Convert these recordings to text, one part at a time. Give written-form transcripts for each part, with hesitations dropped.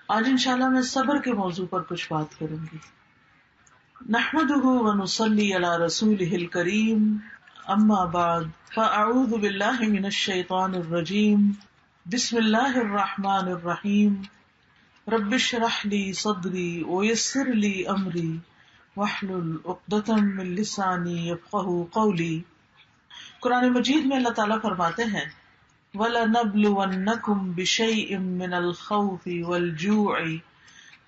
آج انشاءاللہ میں صبر کے موضوع پر کچھ بات کروں گی. نحمده ونصلي على رسوله الكريم اما بعد فاعوذ بالله من الشيطان الرجيم بسم الله الرحمن الرحيم رب اشرح لي صدري ويسر لي امري واحلل عقدة من لساني يفقهوا قولي. قرآن مجید میں اللہ تعالیٰ فرماتے ہیں وَلَنَبْلُوَنَّكُمْ بِشَيْءٍ مِّنَ الْخَوْفِ وَالْجُوعِ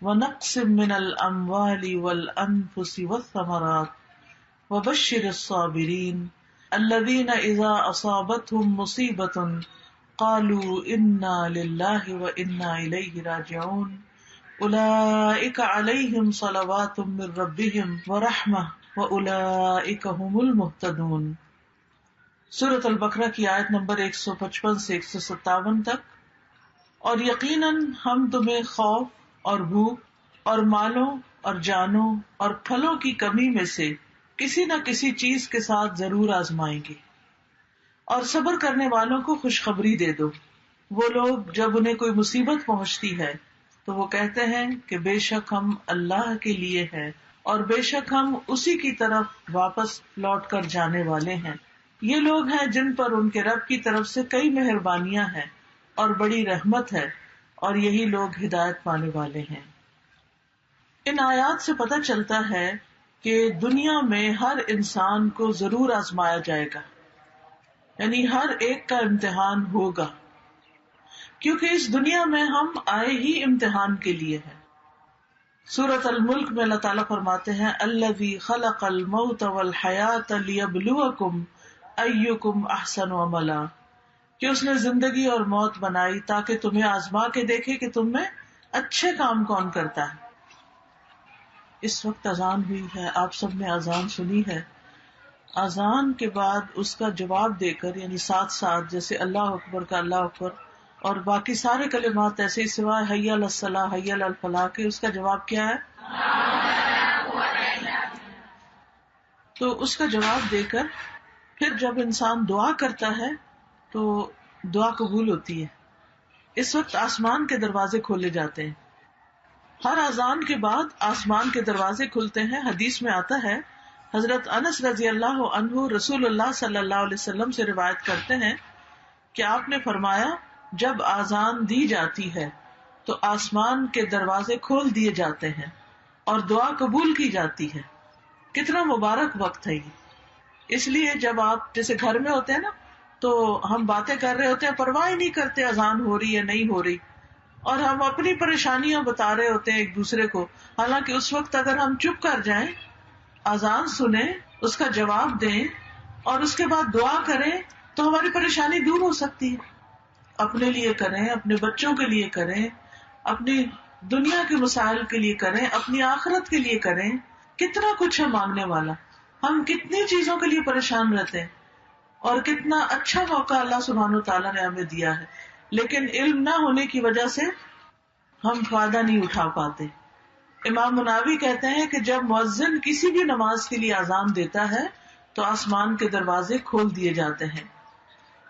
وَنَقْصٍ مِّنَ الْأَمْوَالِ وَالْأَنفُسِ وَالثَّمَرَاتِ وَبَشِّرِ الصَّابِرِينَ الَّذِينَ إِذَا أَصَابَتْهُم مُّصِيبَةٌ قَالُوا إِنَّا لِلَّهِ وَإِنَّا إِلَيْهِ رَاجِعُونَ أُولَٰئِكَ عَلَيْهِمْ صَلَوَاتٌ مِّن رَّبِّهِمْ وَرَحْمَةٌ وَأُولَٰئِكَ هُمُ الْمُهْتَدُونَ. سورۃ البقرہ کی آیت نمبر 155 سے 157 تک. اور یقیناً ہم تمہیں خوف اور بھوک اور مالوں اور جانوں اور پھلوں کی کمی میں سے کسی نہ کسی چیز کے ساتھ ضرور آزمائیں گے، اور صبر کرنے والوں کو خوشخبری دے دو. وہ لوگ جب انہیں کوئی مصیبت پہنچتی ہے تو وہ کہتے ہیں کہ بے شک ہم اللہ کے لیے ہیں اور بے شک ہم اسی کی طرف واپس لوٹ کر جانے والے ہیں. یہ لوگ ہیں جن پر ان کے رب کی طرف سے کئی مہربانیاں ہیں اور بڑی رحمت ہے، اور یہی لوگ ہدایت پانے والے ہیں. ان آیات سے پتہ چلتا ہے کہ دنیا میں ہر انسان کو ضرور آزمایا جائے گا، یعنی ہر ایک کا امتحان ہوگا، کیونکہ اس دنیا میں ہم آئے ہی امتحان کے لیے ہیں. سورۃ الملک میں اللہ تعالیٰ فرماتے ہیں الذی خلق الموت والحیاۃ لیبلوکم ایکم احسن عملا، کہ اس نے زندگی اور موت بنائی تاکہ تمہیں آزما کے دیکھے کہ تم میں اچھے کام کون کرتا ہے. اس وقت اذان ہوئی ہے، آپ سب نے اذان سنی ہے. اذان کے بعد اس کا جواب دے کر، یعنی ساتھ ساتھ جیسے اللہ اکبر کا اللہ اکبر اور باقی سارے کلمات ایسے ہی سوائے حی علی الصلاح حی علی الفلاح کے، اس کا جواب کیا ہے؟ تو اس کا جواب دے کر پھر جب انسان دعا کرتا ہے تو دعا قبول ہوتی ہے. اس وقت آسمان کے دروازے کھولے جاتے ہیں. ہر اذان کے بعد آسمان کے دروازے کھلتے ہیں. حدیث میں آتا ہے، حضرت انس رضی اللہ عنہ رسول اللہ صلی اللہ علیہ وسلم سے روایت کرتے ہیں کہ آپ نے فرمایا جب اذان دی جاتی ہے تو آسمان کے دروازے کھول دیے جاتے ہیں اور دعا قبول کی جاتی ہے. کتنا مبارک وقت ہے یہ. اس لیے جب آپ جیسے گھر میں ہوتے ہیں نا تو ہم باتیں کر رہے ہوتے ہیں، پرواہ ہی نہیں کرتے اذان ہو رہی ہے نہیں ہو رہی، اور ہم اپنی پریشانیاں بتا رہے ہوتے ہیں ایک دوسرے کو. حالانکہ اس وقت اگر ہم چپ کر جائیں، اذان سنیں، اس کا جواب دیں اور اس کے بعد دعا کریں تو ہماری پریشانی دور ہو سکتی ہے. اپنے لیے کریں، اپنے بچوں کے لیے کریں، اپنی دنیا کے مسائل کے لیے کریں، اپنی آخرت کے لیے کریں. کتنا کچھ ہے مانگنے والا. ہم کتنی چیزوں کے لیے پریشان رہتے ہیں اور کتنا اچھا موقع اللہ سبحانہ و تعالیٰ نے ہمیں دیا ہے، لیکن علم نہ ہونے کی وجہ سے ہم فائدہ نہیں اٹھا پاتے. امام مناوی کہتے ہیں کہ جب مؤذن کسی بھی نماز کے لیے اذان دیتا ہے تو آسمان کے دروازے کھول دیے جاتے ہیں.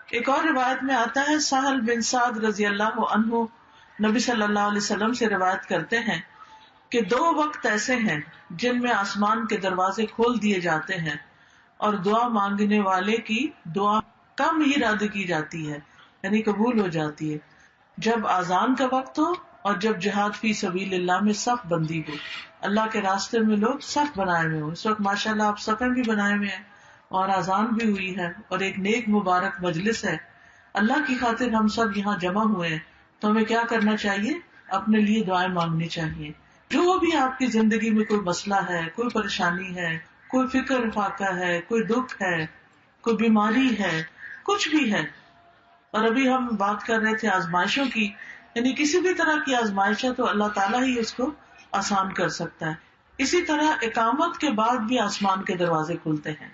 ایک اور روایت میں آتا ہے، سہل بن سعد رضی اللہ عنہ نبی صلی اللہ علیہ وسلم سے روایت کرتے ہیں کہ 2 وقت ایسے ہیں جن میں آسمان کے دروازے کھول دیے جاتے ہیں اور دعا مانگنے والے کی دعا کم ہی رد کی جاتی ہے، یعنی قبول ہو جاتی ہے. جب اذان کا وقت ہو اور جب جہاد فی سبیل اللہ میں صف بندی ہو، اللہ کے راستے میں لوگ صف بنائے ہوئے ہوں. اس وقت ماشاءاللہ آپ صفیں بھی بنائے ہوئے ہیں اور اذان بھی ہوئی ہے اور ایک نیک مبارک مجلس ہے. اللہ کی خاطر ہم سب یہاں جمع ہوئے ہیں تو ہمیں کیا کرنا چاہیے؟ اپنے لیے دعائیں مانگنی چاہیے. جو بھی آپ کی زندگی میں کوئی مسئلہ ہے، کوئی پریشانی ہے، کوئی فکر فاقہ ہے، کوئی دکھ ہے، کوئی بیماری ہے، کچھ بھی ہے. اور ابھی ہم بات کر رہے تھے آزمائشوں کی، یعنی کسی بھی طرح کی آزمائش ہے تو اللہ تعالیٰ ہی اس کو آسان کر سکتا ہے. اسی طرح اقامت کے بعد بھی آسمان کے دروازے کھلتے ہیں.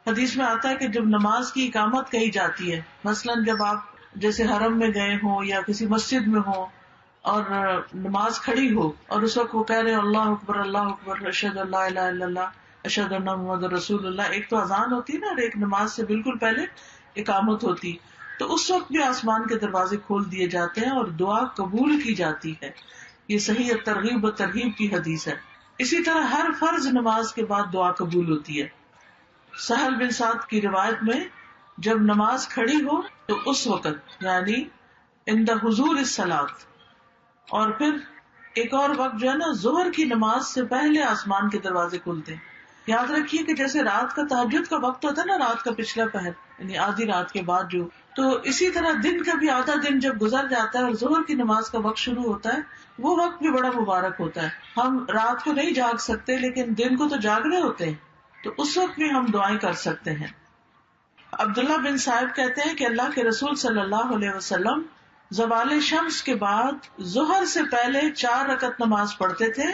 حدیث میں آتا ہے کہ جب نماز کی اقامت کہی جاتی ہے، مثلاً جب آپ جیسے حرم میں گئے ہوں یا کسی مسجد میں ہوں اور نماز کھڑی ہو اور اس وقت وہ کہہ رہے اللہ اکبر اشہد ان لا الہ الا اللہ اشہد ان محمد رسول اللہ. ایک تو اذان ہوتی ہے نا اور ایک نماز سے بالکل پہلے اقامت ہوتی، تو اس وقت بھی آسمان کے دروازے کھول دیے جاتے ہیں اور دعا قبول کی جاتی ہے. یہ صحیح ترغیب و ترہیب کی حدیث ہے. اسی طرح ہر فرض نماز کے بعد دعا قبول ہوتی ہے. سہل بن سعد کی روایت میں جب نماز کھڑی ہو تو اس وقت یعنی عند حضور الصلاۃ، اور پھر ایک اور وقت جو ہے نا ظہر کی نماز سے پہلے آسمان کے دروازے کھلتے ہیں. یاد رکھیے کہ جیسے رات کا تہجد کا وقت ہوتا ہے نا، رات کا پچھلا پہر یعنی آدھی رات کے بعد جو، تو اسی طرح دن کا بھی آدھا دن جب گزر جاتا ہے اور ظہر کی نماز کا وقت شروع ہوتا ہے، وہ وقت بھی بڑا مبارک ہوتا ہے. ہم رات کو نہیں جاگ سکتے لیکن دن کو تو جاگنے ہوتے ہیں، تو اس وقت بھی ہم دعائیں کر سکتے ہیں. عبداللہ بن صاحب کہتے ہیں کہ اللہ کے رسول صلی اللہ علیہ وسلم زوال شمس کے بعد ظہر سے پہلے 4 رکعت نماز پڑھتے تھے،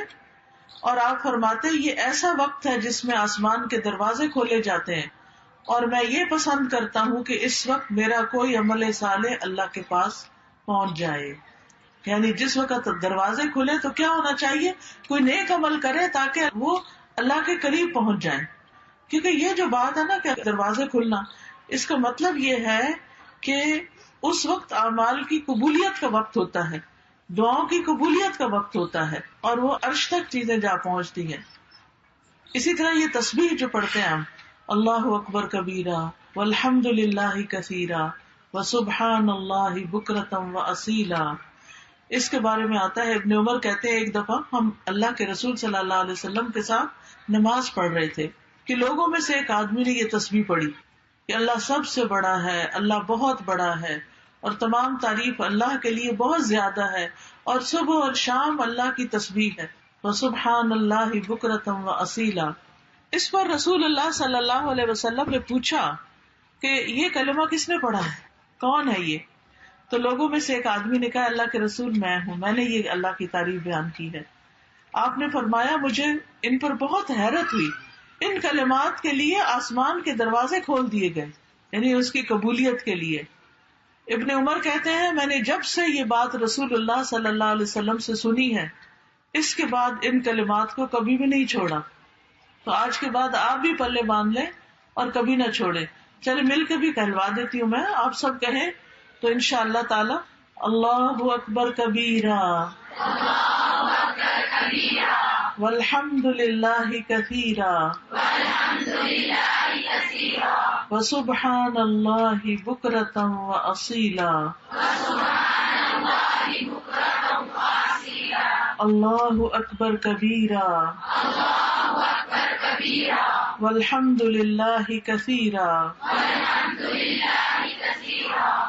اور آپ فرماتے ہیں یہ ایسا وقت ہے جس میں آسمان کے دروازے کھولے جاتے ہیں، اور میں یہ پسند کرتا ہوں کہ اس وقت میرا کوئی عمل صالح اللہ کے پاس پہنچ جائے. یعنی جس وقت دروازے کھلے تو کیا ہونا چاہیے، کوئی نیک عمل کرے تاکہ وہ اللہ کے قریب پہنچ جائے. کیونکہ یہ جو بات ہے نا کہ دروازے کھلنا، اس کا مطلب یہ ہے کہ اس وقت اعمال کی قبولیت کا وقت ہوتا ہے، دعاؤں کی قبولیت کا وقت ہوتا ہے، اور وہ عرش تک چیزیں جا پہنچتی ہیں. اسی طرح یہ تسبیح جو پڑھتے ہیں ہم، اللہ اکبر کبیرہ والحمد للہ کثیرہ وسبحان اللہ بکرۃ واصیلا، اس کے بارے میں آتا ہے ابن عمر کہتے ہیں ایک دفعہ ہم اللہ کے رسول صلی اللہ علیہ وسلم کے ساتھ نماز پڑھ رہے تھے کہ لوگوں میں سے ایک آدمی نے یہ تسبیح پڑھی کہ اللہ سب سے بڑا ہے، اللہ بہت بڑا ہے، اور تمام تعریف اللہ کے لیے بہت زیادہ ہے، اور صبح اور شام اللہ کی تسبیح ہے، وسبحان اللہ بکرۃ واصیلا. اس پر رسول اللہ صلی اللہ علیہ وسلم نے پوچھا کہ یہ کلمہ کس نے پڑھا ہے، کون ہے یہ؟ تو لوگوں میں سے ایک آدمی نے کہا اللہ کے رسول میں ہوں، میں نے یہ اللہ کی تعریف بیان کی ہے. آپ نے فرمایا مجھے ان پر بہت حیرت ہوئی، ان کلمات کے لیے آسمان کے دروازے کھول دیے گئے، یعنی اس کی قبولیت کے لیے. ابن عمر کہتے ہیں میں نے جب سے یہ بات رسول اللہ صلی اللہ علیہ وسلم سے سنی ہے، اس کے بعد ان کلمات کو کبھی بھی نہیں چھوڑا. تو آج کے بعد آپ بھی پلے باندھ لیں اور کبھی نہ چھوڑیں. چلے مل کے بھی کہلوا دیتی ہوں میں، آپ سب کہیں تو انشاءاللہ تعالی اللہ اکبر کبیرہ والحمد للہ کثیرہ وسبحان اللہ بکرۃ واصیلا اللہ اکبر کبیرہ والحمد للہ کثیرہ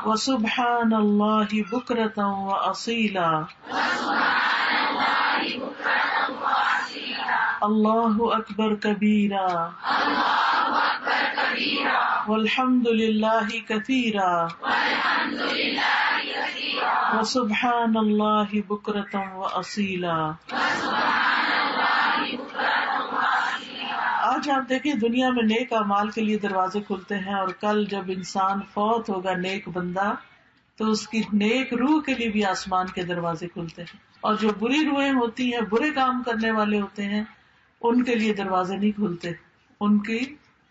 وسبحان اللہ بکرۃ واصیلا اللہ اکبر کبیرہ والحمد للہ کثیرہ وسبحان اللہ بکرۃ واصیلا. آج آپ دیکھیں دنیا میں نیک اعمال کے لیے دروازے کھلتے ہیں، اور کل جب انسان فوت ہوگا نیک بندہ تو اس کی نیک روح کے لیے بھی آسمان کے دروازے کھلتے ہیں، اور جو بری روحیں ہوتی ہیں، برے کام کرنے والے ہوتے ہیں، ان کے لیے دروازے نہیں کھلتے، ان کی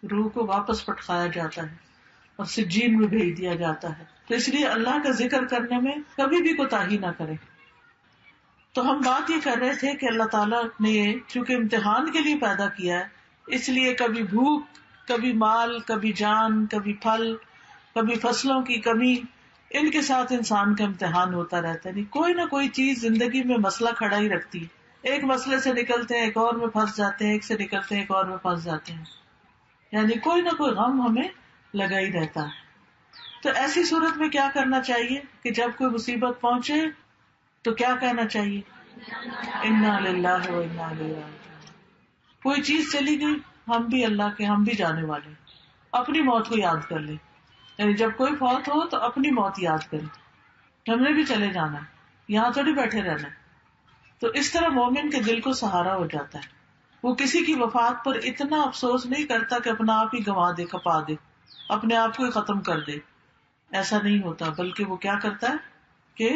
روح کو واپس پٹخایا جاتا ہے اور سجین میں بھیج دیا جاتا ہے. تو اس لیے اللہ کا ذکر کرنے میں کبھی بھی کوتاہی نہ کریں. تو ہم بات یہ کر رہے تھے کہ اللہ تعالیٰ نے چونکہ امتحان کے لیے پیدا کیا ہے، اس لیے کبھی بھوک، کبھی مال، کبھی جان، کبھی پھل، کبھی فصلوں کی کمی، ان کے ساتھ انسان کا امتحان ہوتا رہتا ہے. کوئی نہ کوئی چیز زندگی میں مسئلہ کھڑا ہی رکھتی ہے. ایک مسئلے سے نکلتے ہیں ایک اور میں پھنس جاتے ہیں، ایک سے نکلتے ہیں ایک اور میں پھنس جاتے ہیں، یعنی کوئی نہ کوئی غم ہمیں لگا ہی رہتا ہے. تو ایسی صورت میں کیا کرنا چاہیے کہ جب کوئی مصیبت پہنچے تو کیا کہنا چاہیے؟ انا للہ و انا الیہ راجعون. کوئی چیز چلی گئی، ہم بھی اللہ کے، ہم بھی جانے والے. اپنی موت کو یاد کر لیں، یعنی جب کوئی فوت ہو تو اپنی موت یاد کریں، ہم نے بھی چلے جانا ہے، یہاں تھوڑی بیٹھے رہنا ہے. تو اس طرح مومن کے دل کو سہارا ہو جاتا ہے، وہ کسی کی وفات پر اتنا افسوس نہیں کرتا کہ اپنا آپ ہی گنوا دے، کپا دے، اپنے آپ کو ہی ختم کر دے. ایسا نہیں ہوتا، بلکہ وہ کیا کرتا ہے کہ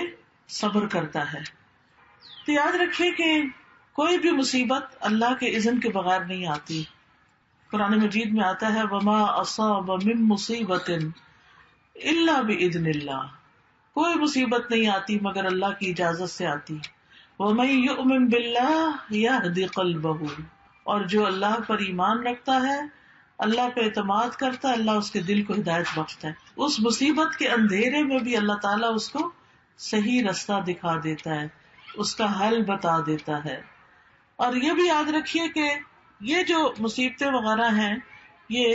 صبر کرتا ہے. تو یاد رکھیے کہ کوئی بھی مصیبت اللہ کے اذن کے بغیر نہیں آتی. قرآن مجید میں آتا ہے وما اصاب من مصیبت الا باذن اللہ، کوئی مصیبت نہیں آتی مگر اللہ کی اجازت سے آتی. وَمَن يُؤْمِن بِاللَّهِ يَهْدِ قَلْبَهُ، اور جو اللہ پر ایمان رکھتا ہے، اللہ پہ اعتماد کرتا ہے، اللہ اس کے دل کو ہدایت بخشتا ہے. اس مصیبت کے اندھیرے میں بھی اللہ تعالیٰ اس کو صحیح رستہ دکھا دیتا ہے، اس کا حل بتا دیتا ہے. اور یہ بھی یاد رکھیے کہ یہ جو مصیبتیں وغیرہ ہیں، یہ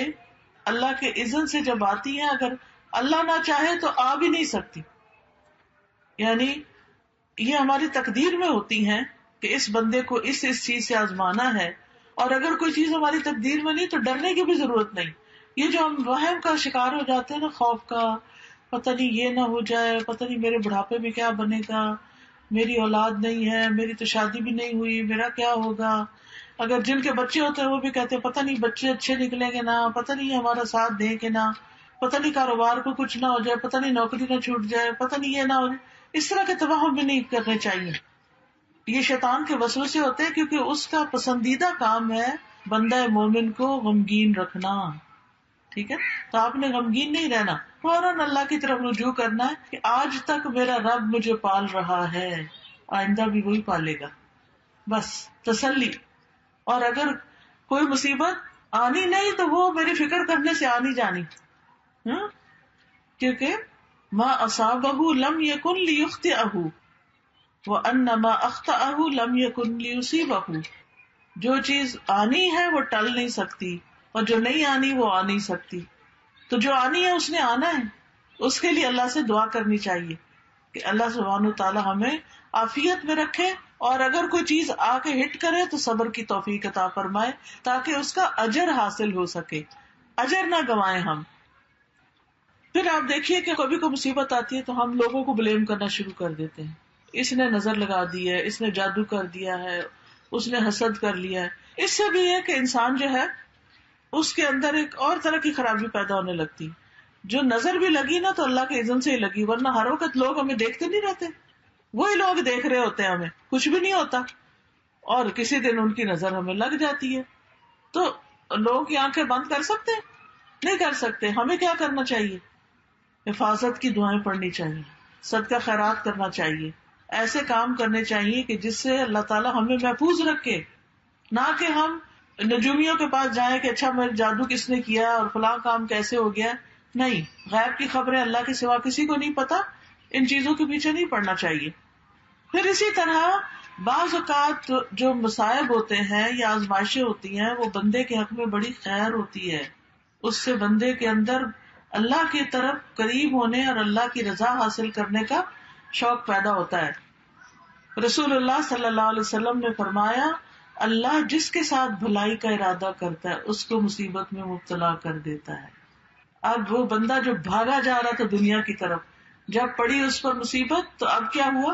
اللہ کے اذن سے جب آتی ہیں، اگر اللہ نہ چاہے تو آ بھی نہیں سکتی. یعنی یہ ہماری تقدیر میں ہوتی ہیں کہ اس بندے کو اس چیز سے آزمانا ہے، اور اگر کوئی چیز ہماری تقدیر میں نہیں تو ڈرنے کی بھی ضرورت نہیں. یہ جو ہم وہم کا شکار ہو جاتے ہیں نا، خوف کا، پتہ نہیں یہ نہ ہو جائے، پتہ نہیں میرے بڑھاپے میں کیا بنے گا، میری اولاد نہیں ہے، میری تو شادی بھی نہیں ہوئی، میرا کیا ہوگا. اگر جن کے بچے ہوتے ہیں وہ بھی کہتے ہیں پتہ نہیں بچے اچھے نکلیں گے نہ، پتہ نہیں ہمارا ساتھ دیں گے نہ، پتہ نہیں کاروبار کو کچھ نہ ہو جائے، پتہ نہیں نوکری نہ چھوٹ جائے، پتہ نہیں یہ نہ ہو جائے. اس طرح کے توہم بھی نہیں کرنے چاہیے. یہ شیطان کے وسوسے ہوتے ہیں، کیونکہ اس کا پسندیدہ کام ہے بندہ مومن کو غمگین رکھنا. ٹھیک ہے، تو آپ نے غمگین نہیں رہنا، فوراً اللہ کی طرف رجوع کرنا ہے کہ آج تک میرا رب مجھے پال رہا ہے، آئندہ بھی وہی پالے گا. بس تسلی. اور اگر کوئی مصیبت آنی نہیں تو وہ میری فکر کرنے سے آنی جانی. کیونکہ ما اصابہ لم یکن لیخطئہ وان ما اخطأہ لم یکن لیصیبہ. جو چیز آنی ہے وہ ٹل نہیں سکتی، اور جو نہیں آنی وہ آ نہیں سکتی. تو جو آنی ہے اس نے آنا ہے. اس کے لیے اللہ سے دعا کرنی چاہیے کہ اللہ سبحانہ وتعالی ہمیں عافیت میں رکھے، اور اگر کوئی چیز آ کے ہٹ کرے تو صبر کی توفیق عطا فرمائے تاکہ اس کا اجر حاصل ہو سکے، اجر نہ گوائیں ہم. پھر آپ دیکھیے کہ کبھی کوئی مصیبت آتی ہے تو ہم لوگوں کو بلیم کرنا شروع کر دیتے ہیں. اس نے نظر لگا دی ہے، اس نے جادو کر دیا ہے، اس نے حسد کر لیا ہے. اس سے بھی ہے کہ انسان جو ہے اس کے اندر ایک اور طرح کی خرابی پیدا ہونے لگتی. جو نظر بھی لگی نا تو اللہ کے اذن سے ہی لگی، ورنہ ہر وقت لوگ ہمیں دیکھتے نہیں رہتے، وہی لوگ دیکھ رہے ہوتے ہیں، ہمیں کچھ بھی نہیں ہوتا، اور کسی دن ان کی نظر ہمیں لگ جاتی ہے. تو لوگوں کی آنکھیں بند کر سکتے ہیں؟ نہیں کر سکتے. ہمیں کیا کرنا چاہیے؟ حفاظت کی دعائیں پڑھنی چاہیے، صدقہ خیرات کرنا چاہیے، ایسے کام کرنے چاہیے کہ جس سے اللہ تعالیٰ ہمیں محفوظ رکھے. نہ کہ ہم نجومیوں کے پاس جائیں کہ اچھا میرے جادو کس نے کیا اور فلاں کام کیسے ہو گیا. نہیں، غیب کی خبریں اللہ کے سوا کسی کو نہیں پتا، ان چیزوں کے پیچھے نہیں پڑنا چاہیے. پھر اسی طرح بعض اوقات جو مصائب ہوتے ہیں یا آزمائشیں ہوتی ہیں وہ بندے کے حق میں بڑی خیر ہوتی ہے. اس سے بندے کے اندر اللہ کی طرف قریب ہونے اور اللہ کی رضا حاصل کرنے کا شوق پیدا ہوتا ہے. رسول اللہ صلی اللہ علیہ وسلم نے فرمایا، اللہ جس کے ساتھ بھلائی کا ارادہ کرتا ہے اس کو مصیبت میں مبتلا کر دیتا ہے. اب وہ بندہ جو بھاگا جا رہا تھا دنیا کی طرف، جب پڑی اس پر مصیبت تو اب کیا ہوا؟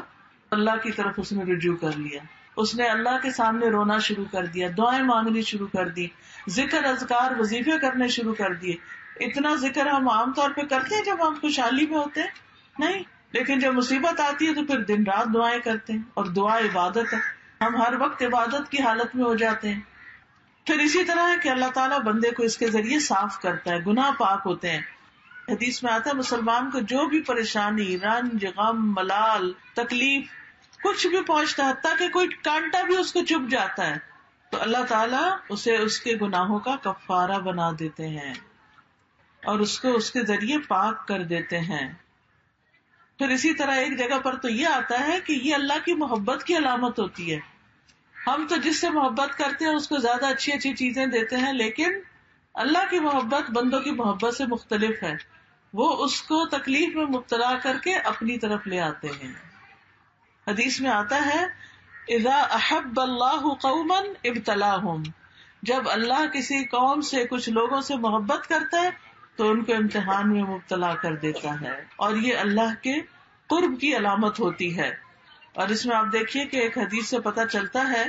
اللہ کی طرف اس نے رجوع کر لیا، اس نے اللہ کے سامنے رونا شروع کر دیا، دعائیں مانگنی شروع کر دی، ذکر اذکار وظیفے کرنے شروع کر دیے. اتنا ذکر ہم عام طور پہ کرتے ہیں جب ہم خوشحالی میں ہوتے ہیں؟ نہیں. لیکن جب مصیبت آتی ہے تو پھر دن رات دعائیں کرتے ہیں، اور دعا عبادت ہے، ہم ہر وقت عبادت کی حالت میں ہو جاتے ہیں. پھر اسی طرح ہے کہ اللہ تعالیٰ بندے کو اس کے ذریعے صاف کرتا ہے، گناہ پاک ہوتے ہیں. حدیث میں آتا ہے مسلمان کو جو بھی پریشانی، رنج، غم، ملال، تکلیف کچھ بھی پہنچتا ہے، حتیٰ کہ کوئی کانٹا بھی اس کو چبھ جاتا ہے، تو اللہ تعالیٰ اسے اس کے گناہوں کا کفارہ بنا دیتے ہیں اور اس کو اس کے ذریعے پاک کر دیتے ہیں. پھر اسی طرح ایک جگہ پر تو یہ آتا ہے کہ یہ اللہ کی محبت کی علامت ہوتی ہے. ہم تو جس سے محبت کرتے ہیں اس کو زیادہ اچھی اچھی چیزیں دیتے ہیں، لیکن اللہ کی محبت بندوں کی محبت سے مختلف ہے. وہ اس کو تکلیف میں مبتلا کر کے اپنی طرف لے آتے ہیں. حدیث میں آتا ہے اذا احب اللہ قوما ابتلاہم، جب اللہ کسی قوم سے، کچھ لوگوں سے محبت کرتا ہے تو ان کو امتحان میں مبتلا کر دیتا ہے، اور یہ اللہ کے قرب کی علامت ہوتی ہے. اور اس میں آپ دیکھیے کہ ایک حدیث سے پتہ چلتا ہے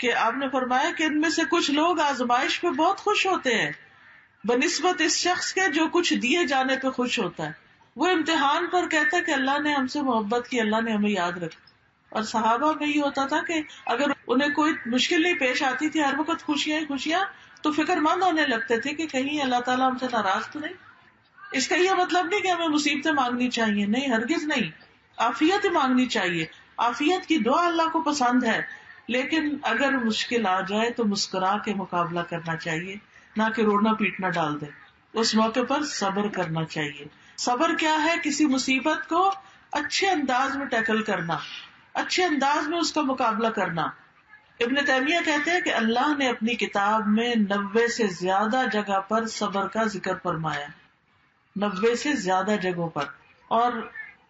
کہ آپ نے فرمایا کہ ان میں سے کچھ لوگ آزمائش پہ بہت خوش ہوتے ہیں بنسبت اس شخص کے جو کچھ دیے جانے پہ خوش ہوتا ہے. وہ امتحان پر کہتا ہے کہ اللہ نے ہم سے محبت کی، اللہ نے ہمیں یاد رکھا. اور صحابہ میں یہ ہوتا تھا کہ اگر انہیں کوئی مشکل نہیں پیش آتی تھی، ہر وقت خوشیاں ہی خوشیاں، تو فکر مند ہونے لگتے تھے کہ کہیں اللہ تعالیٰ ہم سے ناراض تو نہیں. اس کا یہ مطلب نہیں کہ ہمیں مصیبتیں مانگنی چاہیے، نہیں، ہرگز نہیں. عافیت ہی مانگنی چاہیے. عافیت کی دعا اللہ کو پسند ہے، لیکن اگر مشکل آ جائے تو مسکرا کے مقابلہ کرنا چاہیے، نہ کہ رونا پیٹنا ڈال دے. اس موقع پر صبر کرنا چاہیے. صبر کیا ہے؟ کسی مصیبت کو اچھے انداز میں ٹیکل کرنا، اچھے انداز میں اس کا مقابلہ کرنا. ابن تیمیہ کہتے ہیں کہ اللہ نے اپنی کتاب میں 90 سے زیادہ جگہ پر صبر کا ذکر فرمایا، 90 سے زیادہ جگہوں پر، اور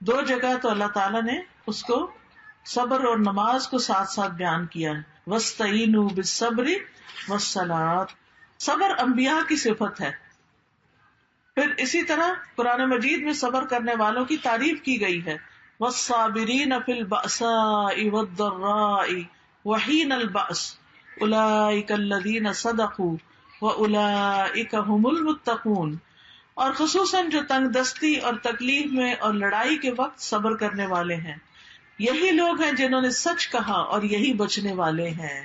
2 جگہ تو اللہ تعالیٰ نے اس کو صبر اور نماز کو ساتھ ساتھ بیان کیا ہے. وَاسْتَعِینُوا بِالصَّبْرِ وَالصَّلَاةِ. صبر انبیاء کی صفت ہے. پھر اسی طرح قرآن مجید میں صبر کرنے والوں کی تعریف کی گئی ہے. وَالصَّابِرِينَ فِي الْبَأْسَاءِ وَالضَّرَّاءِ وَحِينَ الْبَأْسِ أُولَئِكَ الَّذِينَ صَدَقُوا وَأُولَئِكَ هُمُ الْمُتَّقُونَ. اور خصوصاً جو تنگ دستی اور تکلیف میں اور لڑائی کے وقت صبر کرنے والے ہیں، یہی لوگ ہیں جنہوں نے سچ کہا اور یہی بچنے والے ہیں.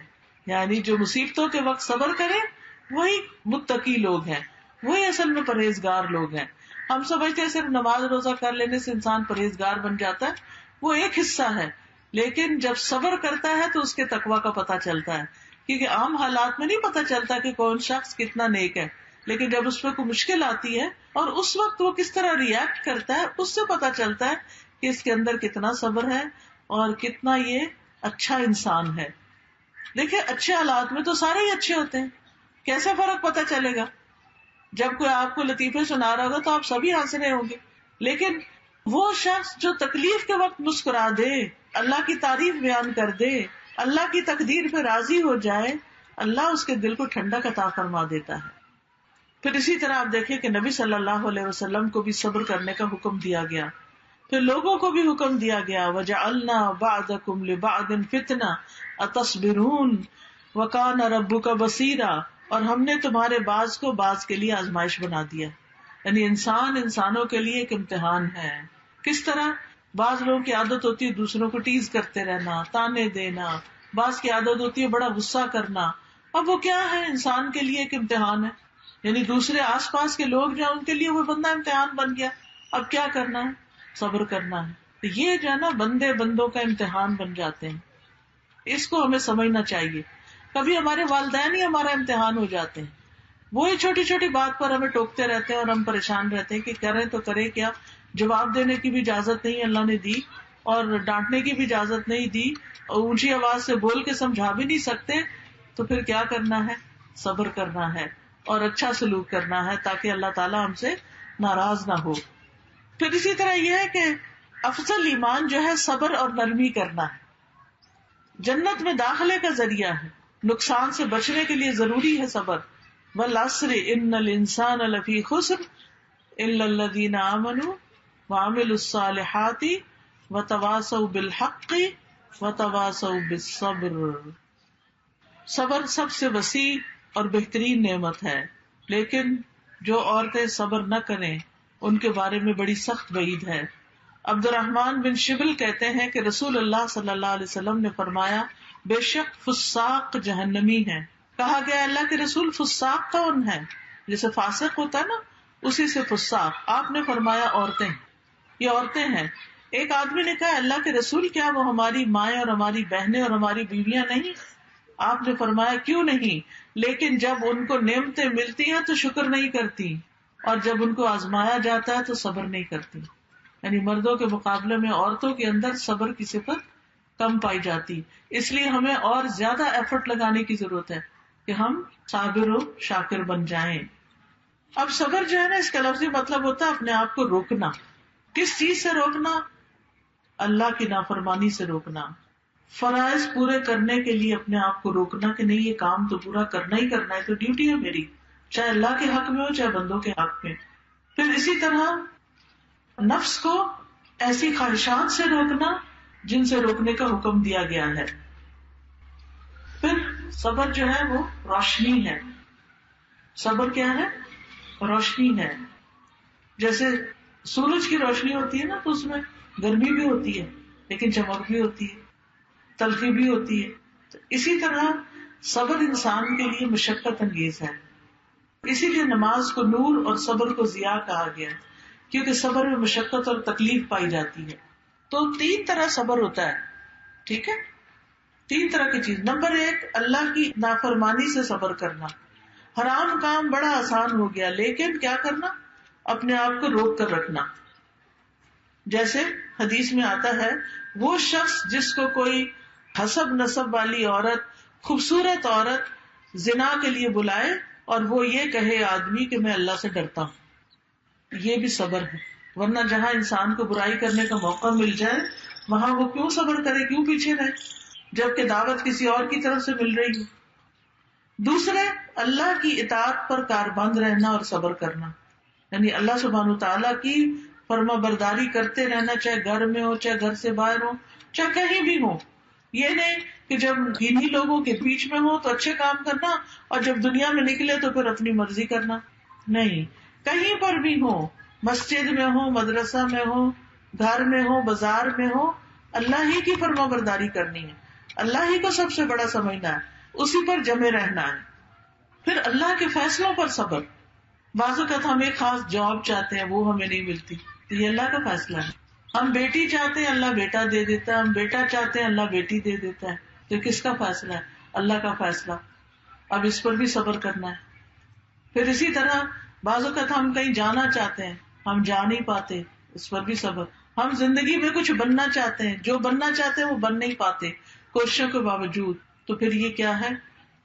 یعنی جو مصیبتوں کے وقت صبر کریں وہی متقی لوگ ہیں، وہی اصل میں پرہیزگار لوگ ہیں. ہم سمجھتے ہیں صرف نماز روزہ کر لینے سے انسان پرہیزگار بن جاتا ہے، وہ ایک حصہ ہے، لیکن جب صبر کرتا ہے تو اس کے تقویٰ کا پتہ چلتا ہے. کیونکہ عام حالات میں نہیں پتہ چلتا کہ کون شخص کتنا نیک ہے، لیکن جب اس پہ کوئی مشکل آتی ہے اور اس وقت وہ کس طرح ریئیکٹ کرتا ہے، اس سے پتہ چلتا ہے کہ اس کے اندر کتنا صبر ہے اور کتنا یہ اچھا انسان ہے. دیکھیں اچھے حالات میں تو سارے ہی اچھے ہوتے ہیں، کیسے فرق پتہ چلے گا؟ جب کوئی آپ کو لطیفے سنا رہا ہوگا تو آپ سبھی ہنس رہے ہوں گے، لیکن وہ شخص جو تکلیف کے وقت مسکرا دے، اللہ کی تعریف بیان کر دے، اللہ کی تقدیر پہ راضی ہو جائے، اللہ اس کے دل کو ٹھنڈک عطا فرما دیتا ہے. پھر اسی طرح آپ دیکھیں کہ نبی صلی اللہ علیہ وسلم کو بھی صبر کرنے کا حکم دیا گیا. پھر لوگوں کو بھی حکم دیا گیا وَجَعَلْنَا بَعْضَكُمْ لِبَعْضٍ فِتْنَةً أَتَصْبِرُونَ وَكَانَ رَبُّكَ بَصِيرًا. اور ہم نے تمہارے بعض کو بعض کے لیے آزمائش بنا دیا. یعنی انسان انسانوں کے لیے ایک امتحان ہے. کس طرح؟ بعض لوگوں کی عادت ہوتی ہے دوسروں کو ٹیز کرتے رہنا، تانے دینا، بعض کی عادت ہوتی ہے بڑا غصہ کرنا. اب وہ کیا ہے؟ انسان کے لیے ایک امتحان ہے. یعنی دوسرے آس پاس کے لوگ جو ہیں ان کے لیے وہ بندہ امتحان بن گیا. اب کیا کرنا ہے؟ صبر کرنا ہے. تو یہ جو ہے نا بندے بندوں کا امتحان بن جاتے ہیں، اس کو ہمیں سمجھنا چاہیے. کبھی ہمارے والدین ہی ہمارا امتحان ہو جاتے ہیں، وہی چھوٹی چھوٹی بات پر ہمیں ٹوکتے رہتے ہیں اور ہم پریشان رہتے ہیں کہ کریں تو کرے کیا. جواب دینے کی بھی اجازت نہیں اللہ نے دی، اور ڈانٹنے کی بھی اجازت نہیں دی، اور اونچی آواز سے بول کے سمجھا بھی نہیں سکتے. تو پھر کیا کرنا ہے؟ صبر کرنا ہے اور اچھا سلوک کرنا ہے تاکہ اللہ تعالیٰ ہم سے ناراض نہ ہو. پھر اسی طرح یہ ہے کہ افضل ایمان جو ہے صبر اور نرمی کرنا ہے. جنت میں داخلے کا ذریعہ ہے، نقصان سے بچنے کے لیے ضروری ہے صبر. والعصر ان الانسان لفی خسر الا الذین آمنوا وعملوا الصالحات وتواصوا بالحق وتواصوا بالصبر. صبر سب سے وسیع اور بہترین نعمت ہے، لیکن جو عورتیں صبر نہ کریں ان کے بارے میں بڑی سخت وعید ہے. عبد الرحمن بن شبل کہتے ہیں کہ رسول اللہ صلی اللہ علیہ وسلم نے فرمایا بے شک فساق جہنمی ہیں. کہا گیا اللہ کے رسول فساق کون ہے؟ جیسے فاسق ہوتا ہے نا، اسی سے فساق. آپ نے فرمایا عورتیں، یہ عورتیں ہیں. ایک آدمی نے کہا اللہ کے رسول کیا وہ ہماری مائیں اور ہماری بہنیں اور ہماری بیویاں نہیں؟ آپ نے فرمایا کیوں نہیں، لیکن جب ان کو نعمتیں ملتی ہیں تو شکر نہیں کرتی، اور جب ان کو آزمایا جاتا ہے تو صبر نہیں کرتی. یعنی مردوں کے مقابلے میں عورتوں کے اندر صبر کی صفت کم پائی جاتی. اس لیے ہمیں اور زیادہ ایفرٹ لگانے کی ضرورت ہے کہ ہم صابر و شاکر بن جائیں. اب صبر جو ہے نا اس کا لفظی مطلب ہوتا ہے اپنے آپ کو روکنا. کس چیز سے روکنا؟ اللہ کی نافرمانی سے روکنا. فرائض پورے کرنے کے لیے اپنے آپ کو روکنا کہ نہیں یہ کام تو پورا کرنا ہی کرنا ہے، تو ڈیوٹی ہے میری، چاہے اللہ کے حق میں ہو چاہے بندوں کے حق میں. پھر اسی طرح نفس کو ایسی خواہشات سے روکنا جن سے روکنے کا حکم دیا گیا ہے. پھر صبر جو ہے وہ روشنی ہے. صبر کیا ہے؟ روشنی ہے. جیسے سورج کی روشنی ہوتی ہے نا تو اس میں گرمی بھی ہوتی ہے لیکن چمک بھی ہوتی ہے، تلخی بھی ہوتی ہے. تو اسی طرح صبر انسان کے لیے مشقت انگیز ہے. اسی لیے نماز کو نور اور صبر کو ضیاء کہا گیا ہے، کیونکہ صبر میں مشقت اور تکلیف پائی جاتی ہے. تو 3 طرح صبر ہوتا ہے. ٹھیک ہے. 3 طرح کی چیز. نمبر 1 اللہ کی نافرمانی سے صبر کرنا. حرام کام بڑا آسان ہو گیا لیکن کیا کرنا؟ اپنے آپ کو روک کر رکھنا. جیسے حدیث میں آتا ہے وہ شخص جس کو کوئی حسب نسب والی عورت، خوبصورت عورت زنا کے لیے بلائے اور وہ یہ کہے آدمی کہ میں اللہ سے ڈرتا ہوں، یہ بھی صبر ہے. ورنہ جہاں انسان کو برائی کرنے کا موقع مل جائے وہاں وہ کیوں صبر کرے، کیوں پیچھے رہے جبکہ دعوت کسی اور کی طرف سے مل رہی ہو. دوسرے، اللہ کی اطاعت پر کاربند رہنا اور صبر کرنا، یعنی اللہ سبحانہ وتعالیٰ کی فرما برداری کرتے رہنا، چاہے گھر میں ہو، چاہے گھر سے باہر ہو، چاہے کہیں بھی ہو. یہ نہیں کہ جب انہی لوگوں کے بیچ میں ہو تو اچھے کام کرنا اور جب دنیا میں نکلے تو پھر اپنی مرضی کرنا. نہیں، کہیں پر بھی ہو، مسجد میں ہو، مدرسہ میں ہو، گھر میں ہو، بازار میں ہو، اللہ ہی کی فرما برداری کرنی ہے، اللہ ہی کو سب سے بڑا سمجھنا ہے، اسی پر جمے رہنا ہے. پھر اللہ کے فیصلوں پر صبر. بعض اوقات ہم ایک خاص جاب چاہتے ہیں، وہ ہمیں نہیں ملتی تو یہ اللہ کا فیصلہ ہے. ہم بیٹی چاہتے ہیں، اللہ بیٹا دے دیتا ہے. ہم بیٹا چاہتے ہیں، اللہ بیٹی دے دیتا ہے. تو کس کا فیصلہ ہے؟ اللہ کا فیصلہ. اب اس پر بھی صبر کرنا ہے. پھر اسی طرح بعض اوقات ہم کہیں جانا چاہتے ہیں، ہم جا نہیں پاتے، اس پر بھی صبر. ہم زندگی میں کچھ بننا چاہتے ہیں، جو بننا چاہتے ہیں وہ بن نہیں پاتے کوششوں کے باوجود، تو پھر یہ کیا ہے؟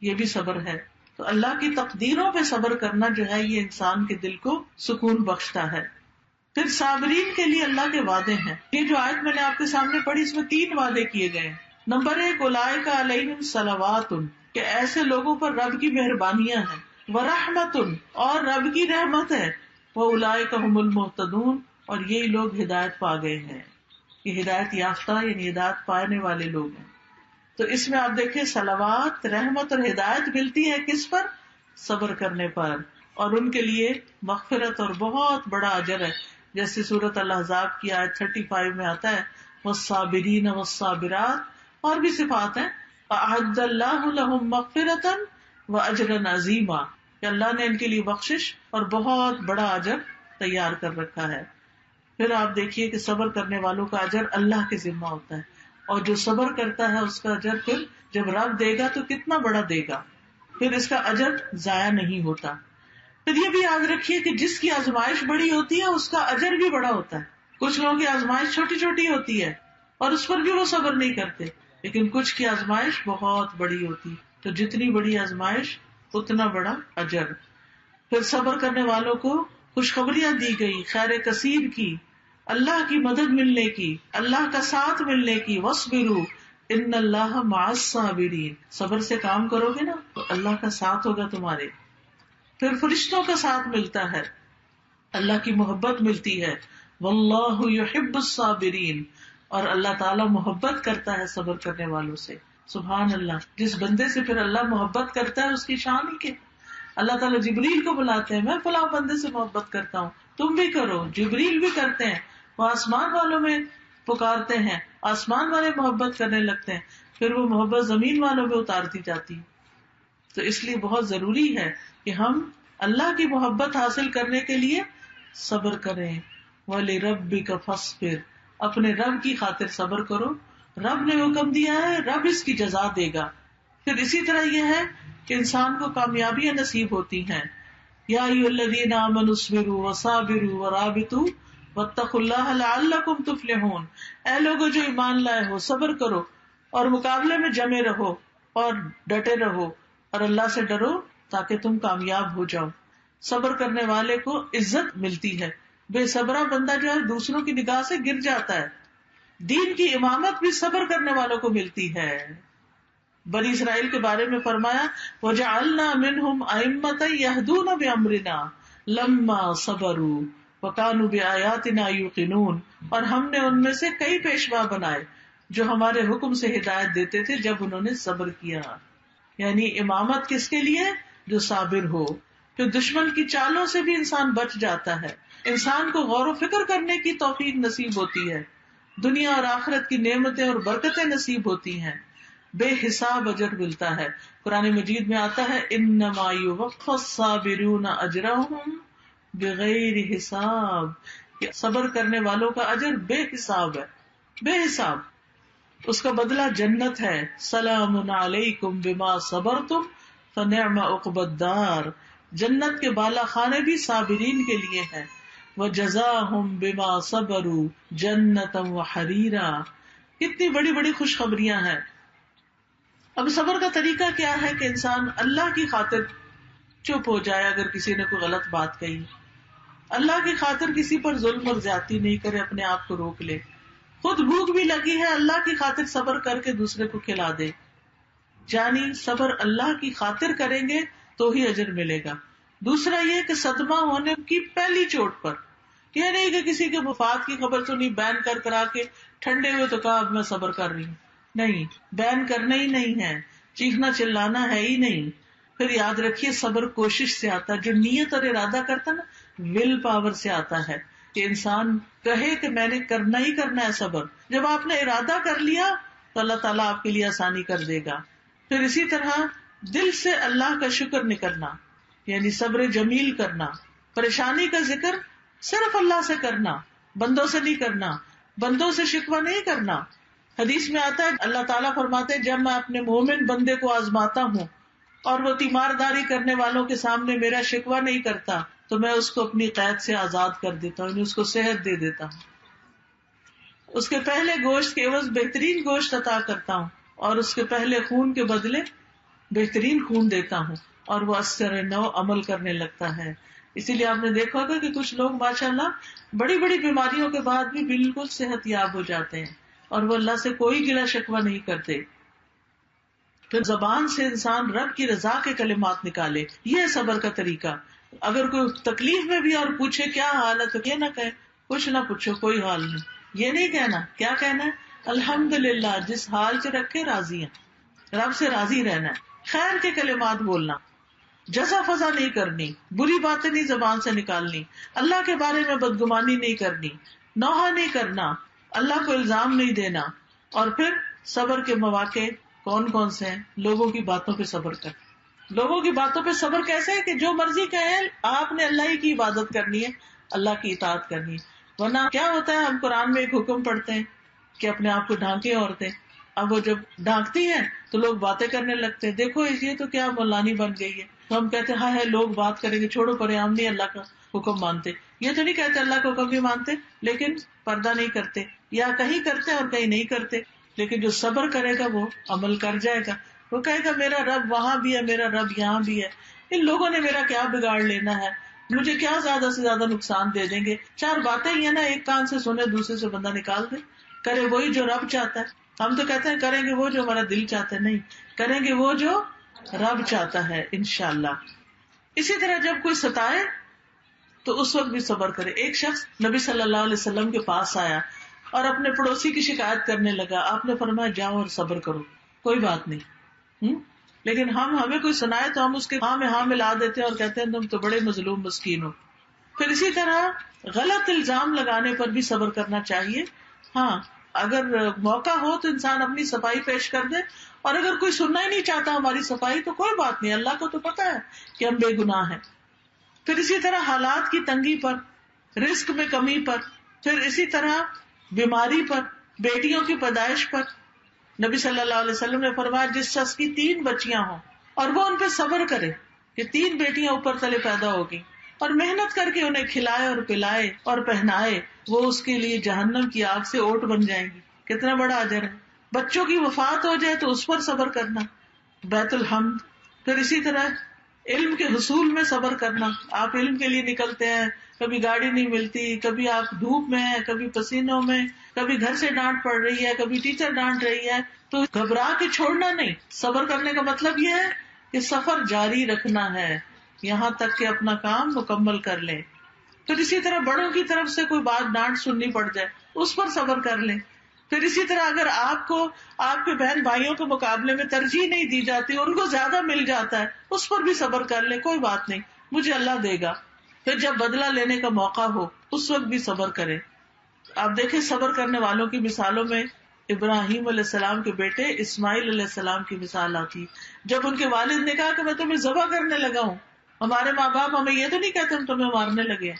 یہ بھی صبر ہے. تو اللہ کی تقدیروں پہ صبر کرنا جو ہے یہ انسان کے دل کو سکون بخشتا ہے. پھر صابرین کے لیے اللہ کے وعدے ہیں. یہ جو آیت میں نے آپ کے سامنے پڑھی اس میں 3 وعدے کیے گئے ہیں. نمبر 1 اولئک علیہم صلوات، کہ ایسے لوگوں پر رب کی مہربانیاں ہیں، ورحمت، اور رب کی رحمت ہے، واولئک هم المہتدون، اور یہی لوگ ہدایت پا گئے ہیں. یہ ہدایت یافتہ یعنی ہدایت پانے والے لوگ ہیں. تو اس میں آپ دیکھیں صلوات، رحمت اور ہدایت ملتی ہے کس پر؟ صبر کرنے پر. اور ان کے لیے مغفرت اور بہت بڑا اجر ہے. جیسے سورۃ الاحزاب کی آیت 35 میں آتا ہے والصابرین والصابرات، اور بھی صفات ہیں اعد اللہ لهم مغفرۃ واجرا عظیما، کہ اللہ نے ان کے لیے بخشش اور بہت بڑا اجر تیار کر رکھا ہے. پھر آپ دیکھیے کہ صبر کرنے والوں کا اجر اللہ کے ذمہ ہوتا ہے، اور جو صبر کرتا ہے اس کا اجر پھر جب رب دے گا تو کتنا بڑا دے گا، پھر اس کا اجر ضائع نہیں ہوتا. پھر یہ بھی یاد رکھیے کہ جس کی آزمائش بڑی ہوتی ہے اس کا اجر بھی بڑا ہوتا ہے. کچھ لوگوں کی آزمائش چھوٹی چھوٹی ہوتی ہے اور اس پر بھی وہ صبر نہیں کرتے، لیکن کچھ کی آزمائش بہت بڑی ہوتی، تو جتنی بڑی آزمائش اتنا بڑا اجر. پھر صبر کرنے والوں کو خوشخبریاں دی گئی خیر کثیر کی، اللہ کی مدد ملنے کی، اللہ کا ساتھ ملنے کی. وَاصْبِرُوا ان اللہ مع الصابرین، صبر سے کام کرو گے نا تو اللہ کا ساتھ ہوگا تمہارے. پھر فرشتوں کا ساتھ ملتا ہے، اللہ کی محبت ملتی ہے. واللہ یحب الصابرین، اور اللہ تعالیٰ محبت کرتا ہے صبر کرنے والوں سے. سبحان اللہ، جس بندے سے پھر اللہ محبت کرتا ہے اس کی شان ہی کیا. اللہ تعالیٰ جبریل کو بلاتے ہیں، میں فلاں بندے سے محبت کرتا ہوں، تم بھی کرو. جبریل بھی کرتے ہیں، وہ آسمان والوں میں پکارتے ہیں، آسمان والے محبت کرنے لگتے ہیں، پھر وہ محبت زمین والوں میں اتارتی جاتی. تو اس لیے بہت ضروری ہے کہ ہم اللہ کی محبت حاصل کرنے کے لیے صبر کریں. وَلِرَبِّكَ فَاصْبِرْ، اپنے رب کی خاطر صبر کرو، رب نے حکم دیا ہے، رب اس کی جزا دے گا. پھر اسی طرح یہ ہے کہ انسان کو کامیابیاں نصیب ہوتی ہیں. یا ایھا الذین آمنوا اصبروا وصابروا ورابطوا واتقوا اللہ لعلکم تفلحون، اے لوگوں جو ایمان لائے ہو، صبر کرو اور مقابلے میں جمے رہو اور ڈٹے رہو اور اللہ سے ڈرو تاکہ تم کامیاب ہو جاؤ. صبر کرنے والے کو عزت ملتی ہے، بے صبرہ بندہ جو ہے دوسروں کی نگاہ سے گر جاتا ہے. دین کی امامت بھی صبر کرنے والوں کو ملتی ہے. بنی اسرائیل کے بارے میں فرمایا وَجَعَلْنَا مِنْهُمْ أَئِمَّةً يَهْدُونَ بِأَمْرِنَا لَمَّا صَبَرُوا وَكَانُوا بِآيَاتِنَا يُوقِنُونَ، اور ہم نے ان میں سے کئی پیشوا بنائے جو ہمارے حکم سے ہدایت دیتے تھے جب انہوں نے صبر کیا. یعنی امامت کس کے لیے؟ جو صابر ہو. پھر دشمن کی چالوں سے بھی انسان بچ جاتا ہے، انسان کو غور و فکر کرنے کی توفیق نصیب ہوتی ہے، دنیا اور آخرت کی نعمتیں اور برکتیں نصیب ہوتی ہیں، بے حساب اجر ملتا ہے. قرآن مجید میں آتا ہے انما یوفی الصابرون اجرهم بغیر حساب، کہ صبر کرنے والوں کا اجر بے حساب ہے، بے حساب. اس کا بدلہ جنت ہے. سلام علیکم بما صبرتم فنعم عقبی الدار. جنت کے بالا خانے بھی صابرین کے لیے ہیں. وجزاہم بما صبروا جنتا وحریرا. کتنی بڑی بڑی خوشخبریاں ہیں. اب صبر کا طریقہ کیا ہے کہ انسان اللہ کی خاطر چپ ہو جائے اگر کسی نے کوئی غلط بات کہی. اللہ کی خاطر کسی پر ظلم اور زیادتی نہیں کرے, اپنے آپ کو روک لے. خود بھوک بھی لگی ہے, اللہ کی خاطر صبر کر کے دوسرے کو کھلا دے. یعنی صبر اللہ کی خاطر کریں گے تو ہی اجر ملے گا. دوسرا یہ کہ صدمہ ہونے کی پہلی چوٹ پر, یہ نہیں کہ کسی کے وفات کی خبر سنی بین کرا کے ٹھنڈے ہوئے تو کہا اب میں صبر کر رہی ہوں. نہیں, بین کرنا ہی نہیں ہے, چیخنا چلانا ہے ہی نہیں. پھر یاد رکھیے صبر کوشش سے آتا ہے, جو نیت اور ارادہ کرتا نا ول پاور سے آتا ہے, کہ انسان کہے کہ میں نے کرنا ہی کرنا ہے صبر. جب آپ نے ارادہ کر لیا تو اللہ تعالیٰ آپ کے لیے آسانی کر دے گا. پھر اسی طرح دل سے اللہ کا شکر نکلنا, یعنی صبر جمیل کرنا. پریشانی کا ذکر صرف اللہ سے کرنا, بندوں سے نہیں کرنا, بندوں سے شکوہ نہیں کرنا. حدیث میں آتا ہے اللہ تعالیٰ فرماتے ہیں جب میں اپنے مومن بندے کو آزماتا ہوں اور وہ تیمارداری کرنے والوں کے سامنے میرا شکوہ نہیں کرتا تو میں اس کو اپنی قید سے آزاد کر دیتا ہوں, یعنی اس کو صحت دے دیتا ہوں. اس کے پہلے گوشت کے عوض بہترین گوشت عطا کرتا ہوں, اور اس کے پہلے خون کے بدلے بہترین خون دیتا ہوں, اور وہ اثر نو عمل کرنے لگتا ہے. اسی لیے آپ نے دیکھا ہوگا کہ کچھ لوگ ماشاءاللہ بڑی بڑی بیماریوں کے بعد بھی بالکل صحت یاب ہو جاتے ہیں, اور وہ اللہ سے کوئی گلہ شکوہ نہیں کرتے. پھر زبان سے انسان رب کی رضا کے کلمات نکالے, یہ صبر کا طریقہ. اگر کوئی تکلیف میں بھی اور پوچھے کیا حال ہے تو یہ نہ کہے کچھ نہ پوچھو کوئی حال نہیں, یہ نہیں کہنا. کیا کہنا ہے؟ الحمدللہ, جس حال سے رکھے راضی ہیں, رب سے راضی رہنا ہے. خیر کے کلمات بولنا, جزا فضا نہیں کرنی, بری باتیں نہیں زبان سے نکالنی, اللہ کے بارے میں بدگمانی نہیں کرنی, نوحہ نہیں کرنا, اللہ کو الزام نہیں دینا. اور پھر صبر کے مواقع کون کون سے ہیں؟ لوگوں کی باتوں پہ صبر کر. لوگوں کی باتوں پہ صبر کیسے ہے کہ جو مرضی کہیں آپ نے اللہ ہی کی عبادت کرنی ہے, اللہ کی اطاعت کرنی ہے. ورنہ کیا ہوتا ہے, ہم قرآن میں ایک حکم پڑھتے ہیں کہ اپنے آپ کو ڈھانکیں عورتیں. اب وہ جب ڈھانکتی ہیں تو لوگ باتیں کرنے لگتے ہیں, دیکھو یہ تو کیا مولانی بن گئی ہے. تو ہم کہتے ہیں ہاں ہے لوگ بات کریں گے, چھوڑو پرے, ہم نہیں اللہ کا حکم مانتے. یہ تو نہیں کہتے اللہ کا حکم بھی مانتے لیکن پردہ نہیں کرتے, یا کہیں کرتے اور کہیں نہیں کرتے. لیکن جو صبر کرے گا وہ عمل کر جائے گا. وہ کہے گا میرا رب وہاں بھی ہے, میرا رب یہاں بھی ہے, ان لوگوں نے میرا کیا بگاڑ لینا ہے, مجھے کیا زیادہ سے زیادہ نقصان دے دیں گے. چار باتیں ہی ہے نا, ایک کان سے سنے دوسرے سے بندہ نکال دے. کرے وہی جو رب چاہتا ہے. ہم تو کہتے ہیں کریں گے وہ جو ہمارا دل چاہتا ہے, نہیں, کریں گے وہ جو رب چاہتا ہے انشاءاللہ. اسی طرح جب کوئی ستائے تو اس وقت بھی صبر کرے. ایک شخص نبی صلی اللہ علیہ وسلم کے پاس آیا اور اپنے پڑوسی کی شکایت کرنے لگا. آپ نے فرمایا جاؤ اور صبر کرو, کوئی بات نہیں. لیکن ہمیں کوئی سنائے تو ہم اس کے ہاں میں ہاں ملا دیتے ہیں اور کہتے ہیں تم تو بڑے مظلوم مسکین ہو. پھر اسی طرح غلط الزام لگانے پر بھی صبر کرنا چاہیے. ہاں اگر موقع ہو تو انسان اپنی صفائی پیش کر دے, اور اگر کوئی سننا ہی نہیں چاہتا ہماری صفائی تو کوئی بات نہیں, اللہ کو تو پتا ہے کہ ہم بے گناہ ہیں. پھر اسی طرح حالات کی تنگی پر, رزق میں کمی پر, پھر اسی طرح بیماری پر, بیٹیوں کی پیدائش پر. نبی صلی اللہ علیہ وسلم نے فرمایا جس شخص کی 3 بچیاں ہوں اور وہ ان پہ صبر کرے کہ 3 بیٹیاں اوپر تلے پیدا ہوگی, اور محنت کر کے انہیں کھلائے اور پلائے اور پہنائے, وہ اس کے لیے جہنم کی آگ سے اوٹ بن جائیں گی. کتنا بڑا اجر ہے. بچوں کی وفات ہو جائے تو اس پر صبر کرنا, بیت الحمد. پھر اسی طرح علم کے حصول میں صبر کرنا. آپ علم کے لیے نکلتے ہیں, کبھی گاڑی نہیں ملتی, کبھی آپ دھوپ میں ہیں, کبھی پسینوں میں, کبھی گھر سے ڈانٹ پڑ رہی ہے, کبھی ٹیچر ڈانٹ رہی ہے, تو گھبرا کے چھوڑنا نہیں. صبر کرنے کا مطلب یہ ہے کہ سفر جاری رکھنا ہے یہاں تک کہ اپنا کام مکمل کر لیں. پھر اسی طرح بڑوں کی طرف سے کوئی بات ڈانٹ سننی پڑ جائے اس پر صبر کر لیں. پھر اسی طرح اگر آپ کو آپ کے بہن بھائیوں کے مقابلے میں ترجیح نہیں دی جاتی, ان کو زیادہ مل جاتا ہے, اس پر بھی صبر کر لیں, کوئی بات نہیں, مجھے اللہ دے گا. پھر جب بدلہ لینے کا موقع ہو اس وقت بھی صبر کریں. آپ دیکھیں صبر کرنے والوں کی مثالوں میں ابراہیم علیہ السلام کے بیٹے اسماعیل علیہ السلام کی مثال آتی. جب ان کے والد نے کہا کہ میں تمہیں ذبح کرنے لگا ہوں, ہمارے ماں باپ ہمیں یہ تو نہیں کہتے ہم تمہیں مارنے لگے,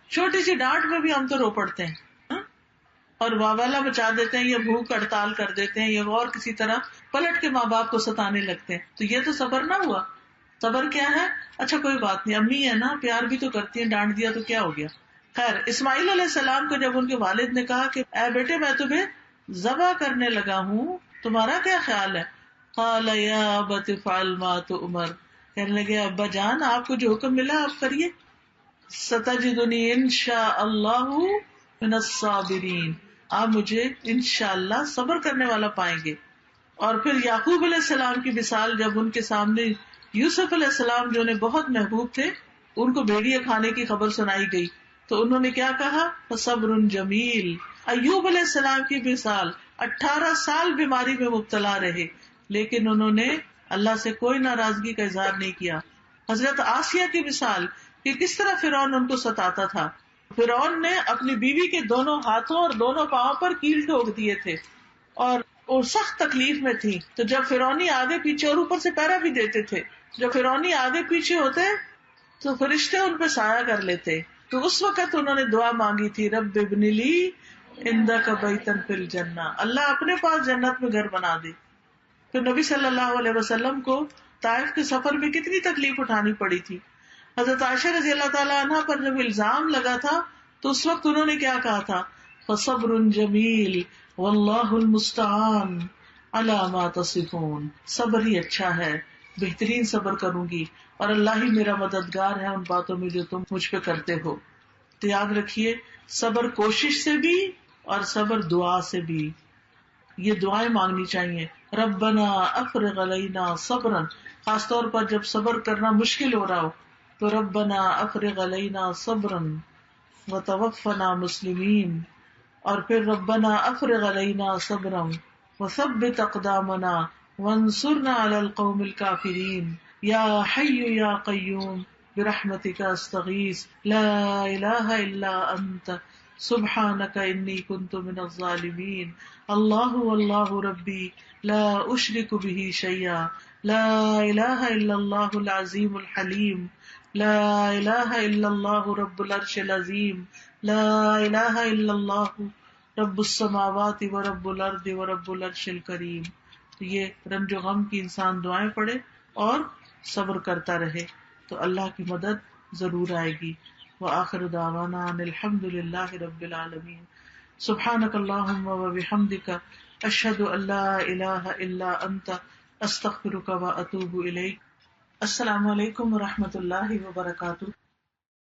چھوٹی سی ڈانٹ میں بھی ہم تو رو پڑتے ہیں. اور واویلا مچا دیتے ہیں یا بھوک ہڑتال کر دیتے ہیں یا اور کسی طرح پلٹ کے ماں باپ کو ستانے لگتے ہیں، تو یہ تو صبر نہ ہوا. صبر کیا ہے؟ اچھا کوئی بات نہیں، امی ہے نا، پیار بھی تو کرتی ہیں، ڈانٹ دیا تو کیا ہو گیا. خیر، اسماعیل علیہ السلام کو جب ان کے والد نے کہا کہ اے بیٹے میں تمہیں ذبح کرنے لگا ہوں، تمہارا کیا خیال ہے؟ قال یا ابت افعل ما تؤمر، کہنے لگے ابا جان آپ کو جو حکم ملا آپ کریے. ستجدنی انشاء اللہ من الصابرین، آپ مجھے انشاءاللہ صبر کرنے والا پائیں گے. اور پھر یعقوب علیہ السلام کی مثال جب ان کے سامنے یوسف علیہ السلام جو انہیں بہت محبوب تھے، ان کو بھیڑیے کھانے کی خبر سنائی گئی تو انہوں نے کیا کہا؟ فصبر جمیل. ایوب علیہ السلام کی مثال 18 سال بیماری میں مبتلا رہے لیکن انہوں نے اللہ سے کوئی ناراضگی کا اظہار نہیں کیا. حضرت آسیہ کی مثال کہ کس طرح فرعون ان کو ستاتا تھا. فرعون نے اپنی بیوی کے دونوں ہاتھوں اور دونوں پاؤں پر کیل ٹھوک دیے تھے اور وہ سخت تکلیف میں تھی. تو جب فرعونی آگے پیچھے اور اوپر سے پیرا بھی دیتے تھے، جب فرعونی آگے پیچھے ہوتے تو فرشتے ان پہ سایہ کر لیتے. تو اس وقت انہوں نے دعا مانگی تھی، رب ابن لی عندک بیتا فی الجنہ، اللہ اپنے پاس جنت میں گھر بنا دے. پھر نبی صلی اللہ علیہ وسلم کو طائف کے سفر میں کتنی تکلیف اٹھانی پڑی تھی. حضرت عائشہ رضی اللہ تعالیٰ عنہ پر جب الزام لگا تھا تو اس وقت انہوں نے کیا کہا تھا؟ فصبر جمیل واللہ المستعان علی ما تصفون، صبر ہی اچھا ہے، بہترین صبر کروں گی اور اللہ ہی میرا مددگار ہے ان باتوں میں جو تم مجھ پہ کرتے ہو. تو یاد رکھیے صبر کوشش سے بھی اور صبر دعا سے بھی. یہ دعائیں مانگنی چاہیے، ربنا افرغ علینا صبرا، خاص طور پر جب صبر کرنا مشکل ہو رہا ہو تو ربنا افرغ علینا صبرا وتوفنا مسلمین، اور پھر ربنا افرغ علینا صبرا وثبت اقدامنا وانصرنا علی القوم الکافرین، یا حی یا قیوم برحمتک استغیث لا الہ الا انت سبحانک انی کنت من الظالمین. اللہ واللہ ربی لا اشرک به شیئا، لا الہ الا اللہ العظیم الحلیم، لا الہ الا اللہ رب العرش العظیم، لا الہ الا اللہ رب السماوات و رب الارض و رب العرش الکریم. تو یہ رنج و غم کی انسان دعائیں پڑھے اور صبر کرتا رہے تو اللہ کی مدد ضرور آئے گی. وآخر دعوانا ان الحمد للہ رب العالمین. سبحانک اللہم و بحمدک اشہد ان لا الہ الا انت استغفرک و اتوب الیک. السلام علیکم و رحمۃ اللہ وبرکاتہ.